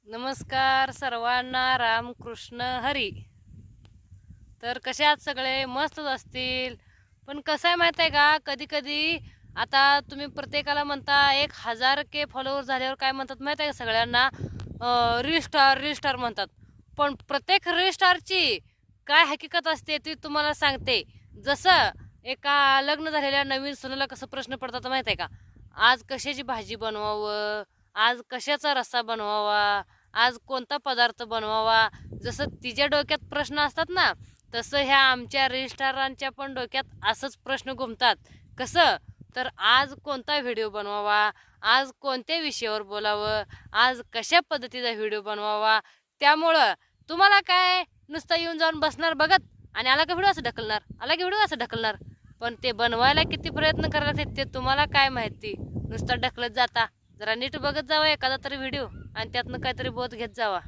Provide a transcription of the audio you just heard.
नमस्कार सर्वांना, रामकृष्ण हरी. तर कसे आहात सगळे? मस्तच असतील. पण कसं आहे माहिती आहे का, कधी कधी आता तुम्ही प्रत्येकाला म्हणता 1000 के फॉलोअर झाल्यावर काय म्हणतात माहिती आहे का सगळ्यांना? रीस्टार रीस्टार म्हणतात. पण प्रत्येक रीस्टारची काय हकीकत असते ती तुम्हाला सांगते. जसं एका लग्न झालेल्या नवीन सुनेला कसं प्रश्न पडतात माहिती आहे का? आज कशाची भाजी बनवावं, आज कशाचा रस्सा बनवावा, आज कोणता पदार्थ बनवावा. जसं तिच्या डोक्यात प्रश्न असतात ना, तसं ह्या आमच्या रजिस्ट्रारांच्या पण डोक्यात असंच प्रश्न घुमतात. कसं तर आज कोणता व्हिडिओ बनवावा, आज कोणत्या विषयावर बोलावं, आज कशा पद्धतीचा व्हिडिओ बनवावा. त्यामुळं तुम्हाला काय, नुसतं येऊन जाऊन बसणार बघत आणि आला का व्हिडिओ असं ढकलणार, आला की व्हिडिओ असं ढकलणार. पण ते बनवायला किती प्रयत्न करायला लागते ते तुम्हाला काय माहिती. नुसतं ढकलत जाता. जरा नीट बघत जावं एखादा तरी व्हिडिओ आणि त्यातनं काहीतरी बोध घेत जावा.